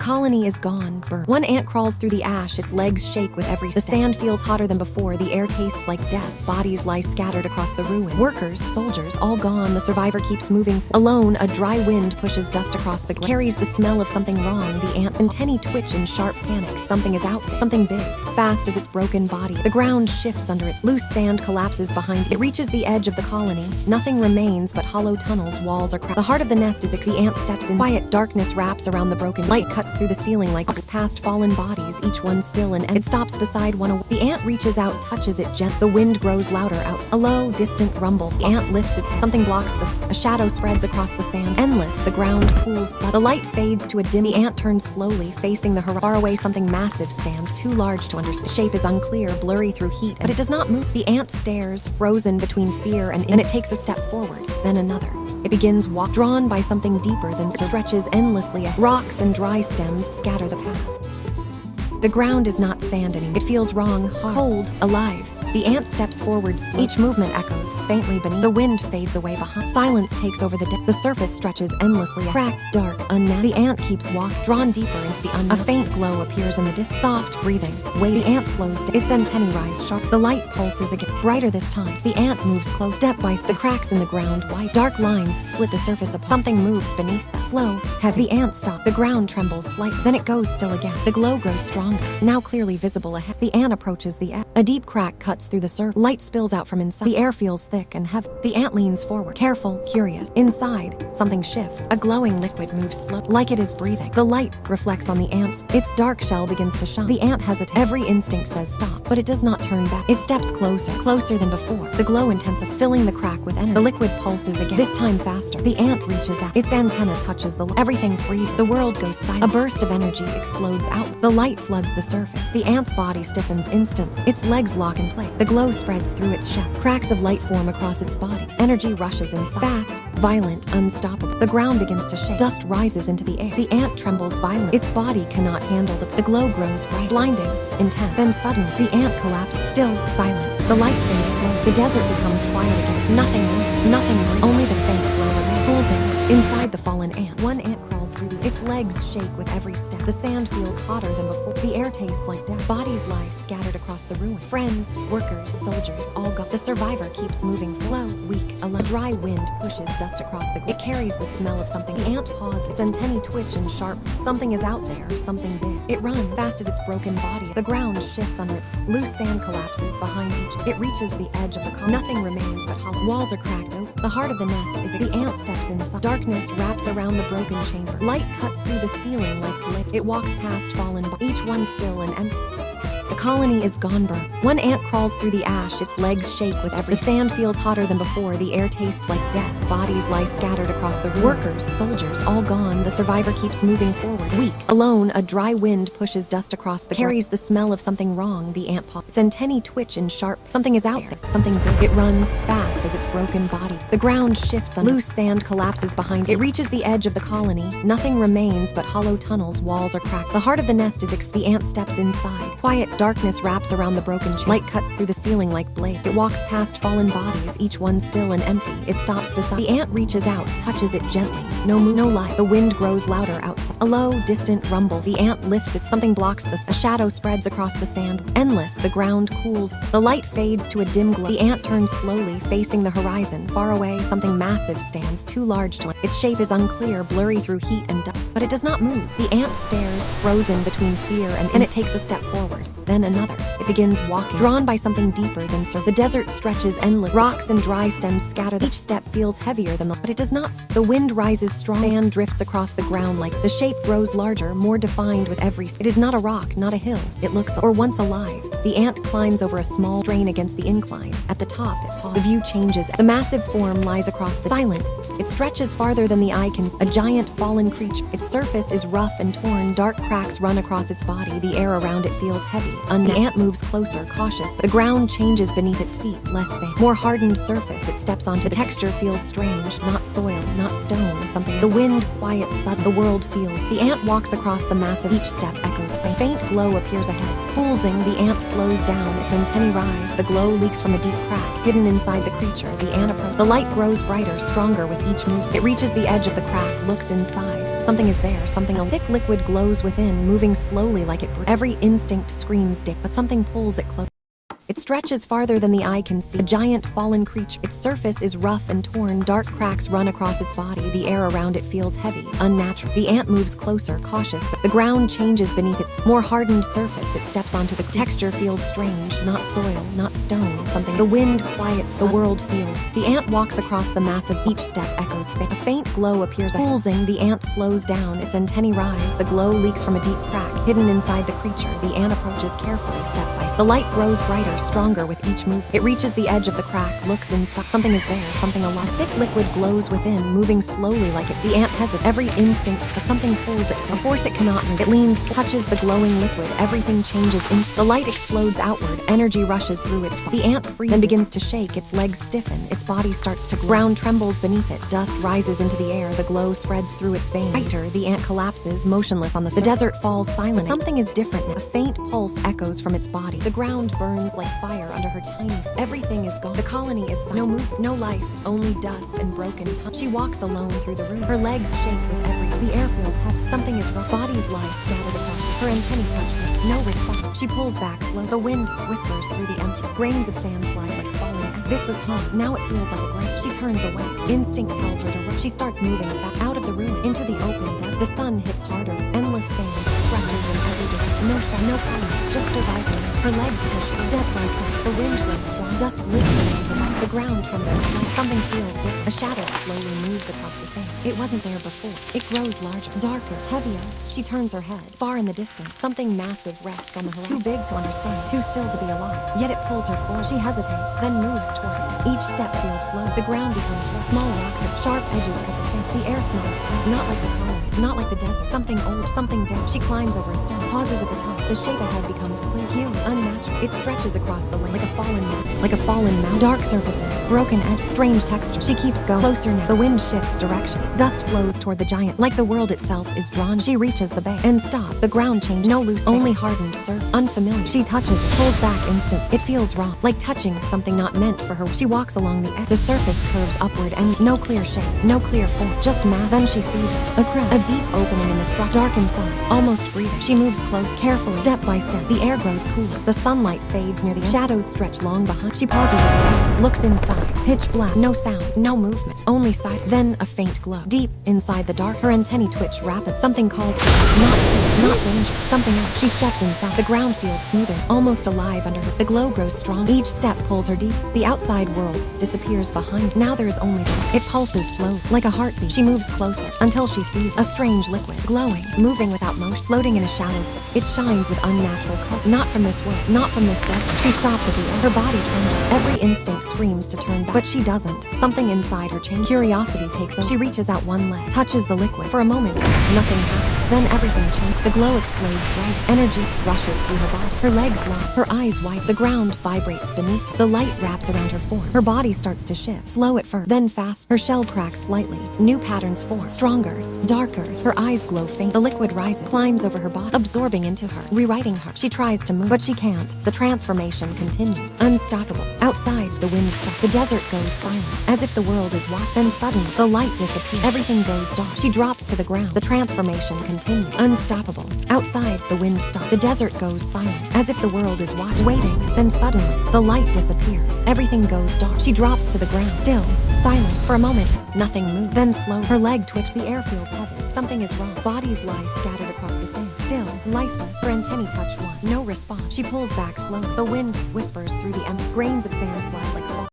colony is gone, burnt. One ant crawls through the ash, its legs shake with every step. The sand feels hotter than before, the air tastes like death. Bodies lie scattered across the ruin. Workers, soldiers, all gone, the survivor keeps moving. Alone, a dry wind pushes dust across the ground. Carries the smell of something wrong, the ant antennae twitch in sharp panic. Something is out there, something big. Fast as its broken body, the ground shifts under it. Loose sand collapses behind it. It reaches the edge of the colony. Nothing remains but hollow tunnels, walls are cracked. The heart of the nest is the ant steps in. Quiet darkness wraps around the broken. Light cuts through the ceiling like walks past fallen bodies, each one still and it stops beside one. The ant reaches out, touches it gently. The wind grows louder out. A low, distant rumble. The ant lifts its head. Something blocks a shadow spreads across the sand. Endless, the ground pools. The light fades to a dim. The ant turns slowly, facing the horizon. Far away, something massive stands, too large to understand. The shape is unclear, blurry through heat, but it does not move. The ant stares, frozen between fear and then it takes a step forward, then another. It begins drawn by something deeper than stretches endlessly. Rocks and dry stems scatter the path. The ground is not sand anymore. It feels wrong, hard, cold, alive. The ant steps forward slowly. Each movement echoes faintly beneath. The wind fades away behind. Silence takes over the day. The surface stretches endlessly. Cracked, dark, unnatural. The ant keeps walking, drawn deeper into the unknown. A faint glow appears in the distance. Soft breathing. The ant slows down. Its antennae rise sharp. The light pulses again, brighter this time. The ant moves close, step by step. The cracks in the ground wide. Dark lines split the surface of something moves beneath them. Slow, heavy. The ant stops. The ground trembles slightly. Then it goes still again. The glow grows stronger, now clearly visible ahead. The ant approaches the edge. A deep crack cuts through the surface. Light spills out from inside. The air feels thick and heavy. The ant leans forward, careful, curious. Inside, something shifts. A glowing liquid moves slowly, like it is breathing. The light reflects on the ant's. Its dark shell begins to shine. The ant hesitates. Every instinct says stop, but it does not turn back. It steps closer, closer than before. The glow intensifies, filling the crack with energy. The liquid pulses again, this time faster. The ant reaches out. Its antenna touches the light. Everything freezes. The world goes silent. A burst of energy explodes out. The light floods the surface. The ant's body stiffens instantly. Its legs lock in place. The glow spreads through its shell. Cracks of light form across its body. Energy rushes inside. Fast, violent, unstoppable. The ground begins to shake. Dust rises into the air. The ant trembles violently. Its body cannot handle the glow grows bright, blinding, intense. Then suddenly, the ant collapses, still, silent. The light fades slowly. The desert becomes quiet again. Nothing moves, nothing breathes. Only the faint glow remains. Pulsing inside the fallen ant. One ant crawls through its legs shake with every step. The sand feels hotter than before. The air tastes like death. Bodies lie scattered across the ruin. Friends, workers, soldiers, all gone. The survivor keeps moving slow, weak, alone. A dry wind pushes dust across the ground. It carries the smell of something. The ant pauses. Its antennae twitch in sharp. Something is out there, something big. It runs fast as its broken body. The ground shifts under its. Loose sand collapses behind each. It reaches the edge of the colony. Nothing remains but hollow. Walls are cracked open. The heart of the nest is the ant steps inside. Darkness wraps around the broken chamber. Light cuts through the ceiling like blade. It walks past fallen bodies, each one still and empty. The colony is gone burnt. One ant crawls through the ash, its legs shake with every. The sand feels hotter than before, the air tastes like death. Bodies lie scattered across the ruin. Workers, soldiers, all gone. The survivor keeps moving forward, weak. Alone, a dry wind pushes dust across the carries the smell of something wrong, the ant paw. Its antennae twitch in sharp. Something is out there, something big. It runs fast as its broken body. The ground shifts under. Loose sand collapses behind it. It reaches the edge of the colony. Nothing remains but hollow tunnels, walls are cracked. The heart of the nest is the ant steps inside. Quiet darkness wraps around the broken chamber. Light cuts through the ceiling like blade. It walks past fallen bodies, each one still and empty. It stops beside. The ant reaches out, touches it gently. No move, no light. The wind grows louder outside. A low, distant rumble. The ant lifts it. Something blocks the. A shadow spreads across the sand. Endless, the ground cools. The light fades to a dim glow. The ant turns slowly, facing the horizon. Far away, something massive stands, too large to. Its shape is unclear, blurry through heat and dust. But it does not move. The ant stares, frozen between fear and it takes a step forward. Then another. It begins walking, drawn by something deeper than surface. The desert stretches endless. Rocks and dry stems scatter. Each step feels heavier than but it does not. The wind rises strong. Sand drifts across the ground like the shape grows larger, more defined with every. It is not a rock, not a hill. It looks or once alive. The ant climbs over a small strain against the incline. At the top, it pauses. The view changes. The massive form lies across the silent. It stretches farther than the eye can see. A giant fallen creature. Its surface is rough and torn. Dark cracks run across its body. The air around it feels heavy. The ant moves closer, cautious. The ground changes beneath its feet. Less sand. More hardened surface. It steps onto. The texture feels strange. Not soil, not stone. Something. The wind quiets suddenly. The world feels. The ant walks across the massive. Each step echoes. A faint glow appears ahead. Pulsing, the ant slows down. Its antennae rise. The glow leaks from a deep crack. Hidden inside the creature. The ant approaches. The light grows brighter, stronger with each move. It reaches the edge of the crack, looks inside. Something is there, something. A thick liquid glows within, moving slowly like it breathes. Every instinct screams dick, but something pulls it close. It stretches farther than the eye can see. A giant fallen creature. Its surface is rough and torn. Dark cracks run across its body. The air around it feels heavy, unnatural. The ant moves closer, cautious, but the ground changes beneath its more hardened surface. It steps onto the texture feels strange. Not soil, not stone, something. The wind quiets, the world feels. The ant walks across the massive. Each step echoes faint. A faint glow appears. Pulsing, the ant slows down. Its antennae rise. The glow leaks from a deep crack, hidden inside the creature. The ant approaches carefully, step by step. The light grows brighter, stronger with each move. It reaches the edge of the crack, looks inside. Something is there, something alive. Thick liquid glows within, moving slowly like it. The ant hesitates. Every instinct, but something pulls it. A force it cannot resist. It leans, touches the glowing liquid. Everything changes instantly. The light explodes outward. Energy rushes through its body. The ant freezes, then begins to shake. Its legs stiffen. Its body starts to glow. Ground trembles beneath it. Dust rises into the air. The glow spreads through its veins. Brighter, the ant collapses, motionless on the surface. The desert falls silent. Something is different now. A faint pulse echoes from its body. The ground burns like fire under her tiny feet. Everything is gone. The colony is silent. No movement, no life, only dust and broken time. She walks alone through the room. Her legs shake with every. The air feels heavy. Something is wrong. Bodies lie scattered across. Her antennae touch her. No response. She pulls back slow. The wind whispers through the empty. Grains of sand slide like falling ash. This was home. Now it feels like a grave. She turns away. Instinct tells her to run. She starts moving back out of the room into the open desert. The sun hits harder. Endless sand scratches in every direction. No shot, no color. Just surviving. Her legs push step by step. The wind grows strong. Dust lifts around her body. The ground trembles. Something feels different. A shadow slowly moves across the sand. It wasn't there before. It grows larger, darker, heavier. She turns her head. Far in the distance, something massive rests on the horizon. Too big to understand, too still to be alive. Yet it pulls her forward. She hesitates, then moves toward it. Each step feels slow. The ground becomes rough. Small rocks and sharp edges cut the sand. The air smells strange. Not like the colony, not like the desert. Something old, something dead. She climbs over a step, pauses at the top. The shape ahead becomes clear, human, unnatural. It stretches across the lake like a fallen mountain. Like a fallen mountain. Dark surfaces, broken edge, strange texture. She keeps going. Closer now. The wind shifts direction. Dust flows toward the giant. Like the world itself is drawn. She reaches the bay. And stop. The ground changes. No loose sand. Only hardened surf. Unfamiliar. She touches it. Pulls back instant. It feels wrong. Like touching something not meant for her. She walks along the edge. The surface curves upward and no clear shape. No clear form. Just mass. Then she sees it. A crack. A deep opening in the structure. Dark inside. Almost breathing. She moves close. Carefully. Step by step. The air grows cooler. The sunlight fades near the end. Shadows stretch long behind. She pauses at the end. Looks inside. Pitch black. No sound. No movement. Only sight. Then a faint glow. Deep inside the dark. Her antennae twitch rapid. Something calls her. Not fear. Not danger. Something else. She steps inside. The ground feels smoother. Almost alive under her. The glow grows strong. Each step pulls her deep. The outside world disappears behind. Now there is only that. It pulses slow. Like a heartbeat. She moves closer until she sees a strange liquid. Glowing. Moving without motion. Floating in a shadow. It shines with unnatural color. Not from this world. Not from this desert. She stops at the edge. Her body trembles. Every instinct screams to turn back. But she doesn't. Something inside her changes. Curiosity takes over. She reaches out one leg. Touches the liquid. For a moment, nothing happens. Then everything changes. The glow explodes bright. Energy rushes through her body. Her legs lock. Her eyes wide. The ground vibrates beneath her. The light wraps around her form. Her body starts to shift. Slow at first. Then fast. Her shell cracks slightly. New patterns form. Stronger. Darker. Her eyes glow faint. The liquid rises. Climbs over her body. Absorbing into her. Rewriting her. She tries to move. But she can't. The transformation continues. Unstoppable. Outside, the wind stops. The desert goes silent. As if the world is watched. Then suddenly, the light disappears. Everything goes dark. She drops to the ground. The transformation continues. Unstoppable. Outside, the wind stops. The desert goes silent. As if the world is watched. Waiting. Then suddenly, the light disappears. Everything goes dark. She drops to the ground. Still. Silent. For a moment, nothing moves. Then slow. Her leg twitches. The air feels heavy. Something is wrong. Bodies lie scattered across the sand. Still. Lifeless. Her antennae touch one. No response. She pulls back slowly. The wind whispers through the empty. Grains of sand slide like